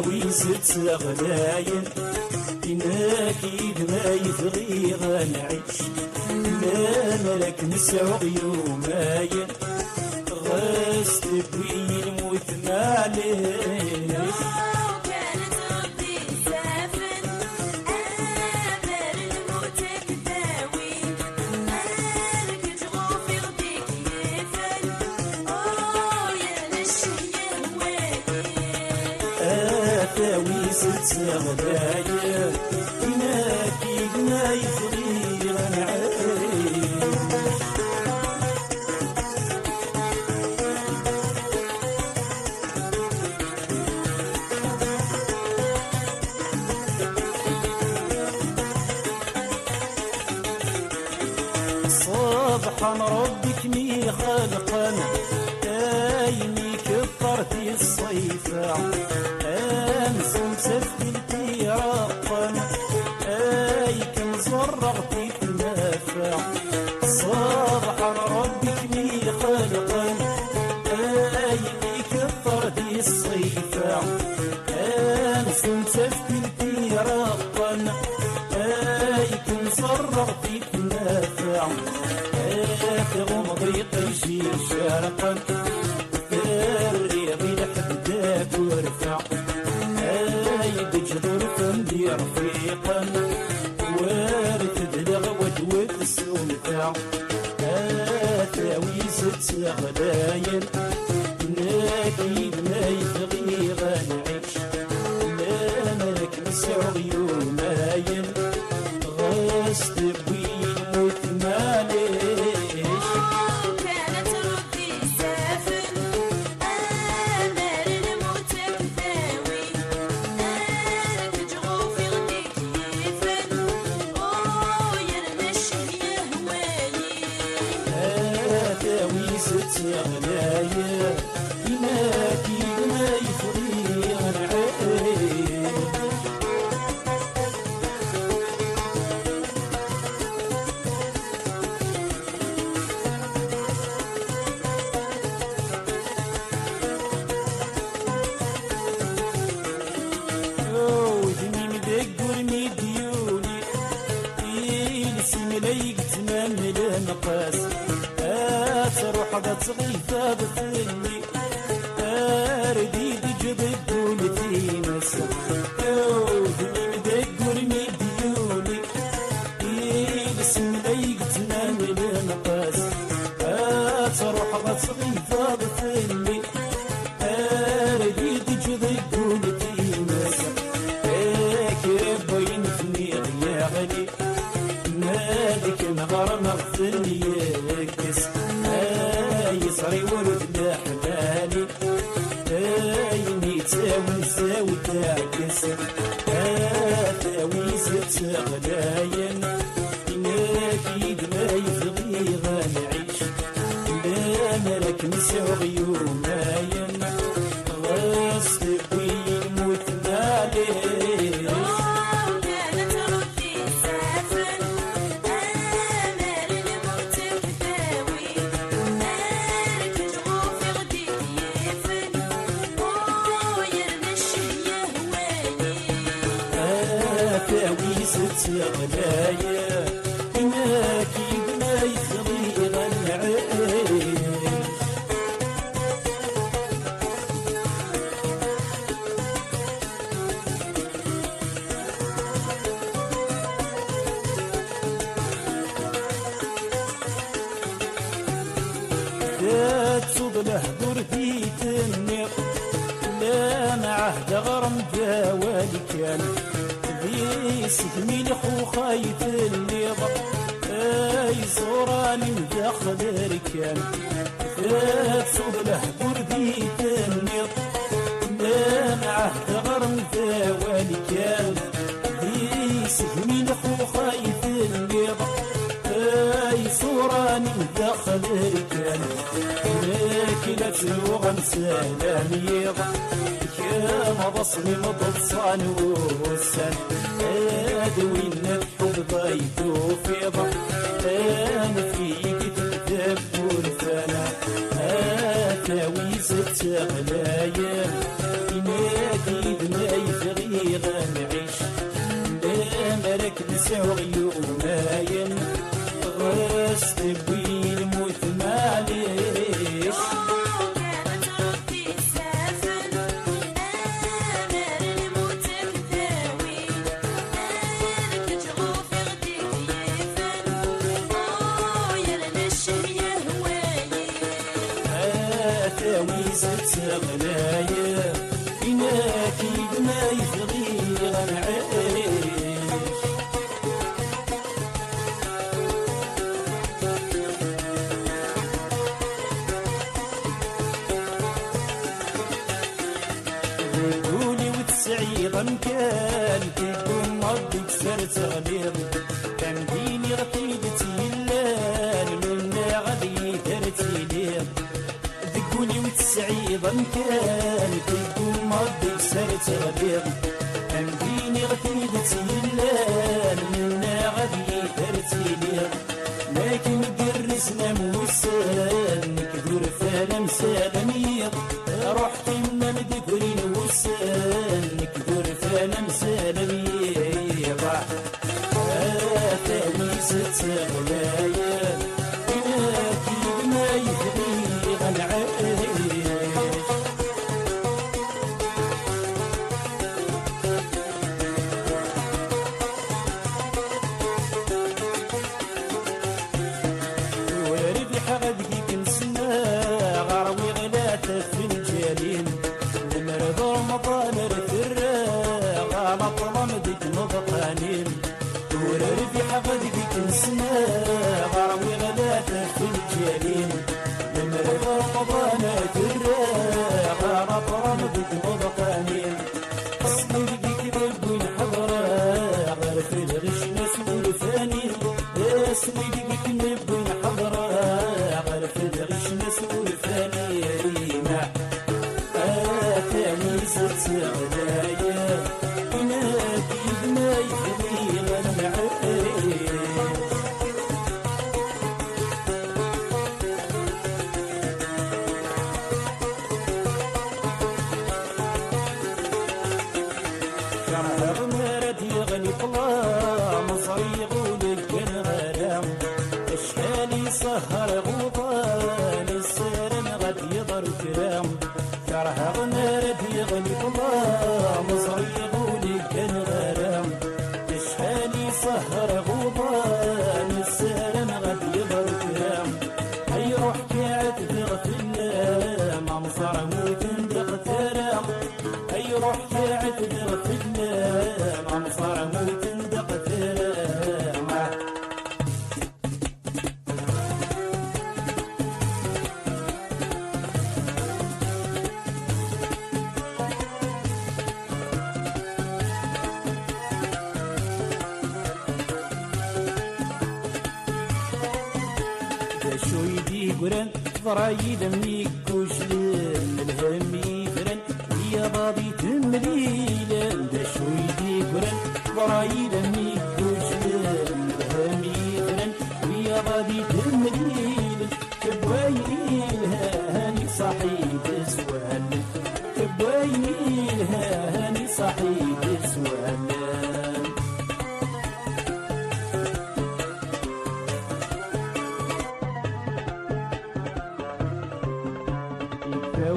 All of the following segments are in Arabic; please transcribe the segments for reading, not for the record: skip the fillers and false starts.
ويزت غلاين إناكيد ما يبغي غنعيش لا ملك نسعو يوماين غاس تبوي الموت معليش ويزت غلاين إناكيد ما يبغي غنعيش صبحا ربك مي خلقنا ايني كفرتي الصيفة امس مسفلتي رقنا اي كنزرغتي في النافع صبحا ربك مي خلقنا ايني كفرتي الصيفة امس مسفلتي رقنا اي كنزرغتي في النافع غمضي طيشي شارقا الرياض لحداك ورفع بجذور فندي رفيقا وارث دلغ ودود السلطع تاويزت غلاين ناكيد ما يبغي غنعيش لا ملك نسعو يوماين غاس تبوي الموت معليش غلايا إناكيد ما يفري غنعيش ودني مدقر مديوني يلسم ليك تمام لنقاس تروح بتصغيفة بثني أرديد جبد ولتي مسا ودني مدقر مديوني يلسم ليك تمام لنقاس تروح بتصغيفة بثني أرديد جبد ولتي مسا كيف بينفني غياغني مالك نغر مغفلني يكس يصري ولد لحمالي ايني تساوي ساوي تعكس تاويزت غلاين إناكيد ما يبغي غنعيش لا ملك نسعو يوماين غاس تبوي الموت معليش ويزت غلايا إناكيد ما يبغي غنعيش تصب لهدور في تنير لا معه دغرم جوالي كان سهمي لخو خايف الليضة صوراني مداخل ركان تصب له قربي تنيض لا معه تغرم ثوالي كان سهمي لخو خايف الليضة صوراني مداخل ركان لكن تلوغ سلام يضا كما بصمي مضصان والسن ادوين الحب ضيتو في ضم انا فيك تدبر فانا اتاوي ست غلايا ينادي بناي غيوم ماين غرس تبوي الموت معليش كانت ربي سافل امر الموت مداوي انا كتغوفي غديك يفن يا لنشم يا هوايي ثاوي ست غلايا إناكيد ما يفغي غنعيش قولي وتسعيضا كان كيكون ربي كسرت غليظ كان ديني غطيدتي اللان منا غادي درتي ليض قولي وتسعيضا كان كيكون ربي كسرت غليظ كان ديني غطيدتي اللان منا غادي درتي ليض لكن قرسنا موسان نكدور فانا مسالا ميض رحتي من مدكورين وسان نكدور فانا مسالا ميض ثاني ست غلايا إناكي ما يفري غنعيش غدقي كنسنا غروي غلات في الجليل المرض رمضان رثرا غلط رمضك نضقانين ورفي غدقي كنسنا غروي غلات في الجليل المرض رمضان رثرا غلط رمضك نضقانين اصلي بقيك بقول حضرا غير في الغش ناس ولفانين اصلي بقيك نبون حضرا ست غلايا إناكي ما يفري غنعيش شرها مرد يغني طلا مصري يقول كان غرام اشكالي سهر غوطان السرن غد يضر كرام شرها غنرد يغني طلا مصري يقول كان غرام اشكالي سهر غوطان السرن غد يضر كرام اي روح كعد بغفلنا مع مصر موت دقترام اي روح كعد بغفلنا مع مصر موت دقترام شو يدي قران ضرايد منيك وشلم الهم يفرن ويا بابي تمليل دا شو يدي قران ضرايد منيك وشلم الهم يفرن ويا بابي تمليل كبايلها هاني صحيب سوال كبايلها هاني صحيب سوال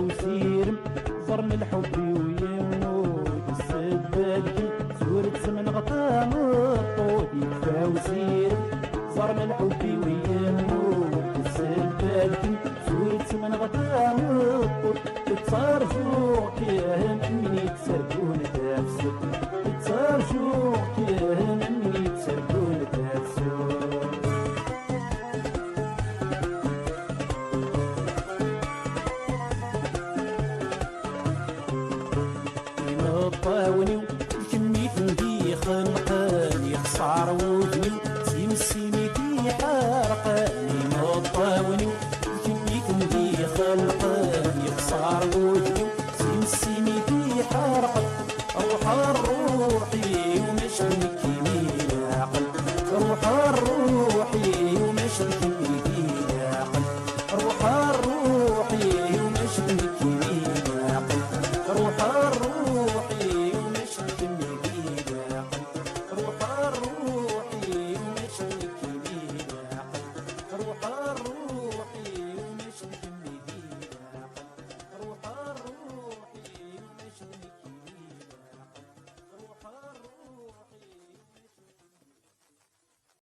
وسيرم ضرم الحب ويموت السباد سورة من غطام الطود يكفى وسيرم ضرم الحب ويموت السباد سورة من غطام الطود تصار شوق يا من يكسركون تفسد تصار شوق يا من يكسركون تفسد طاوني كميت ندي خنقان يخسر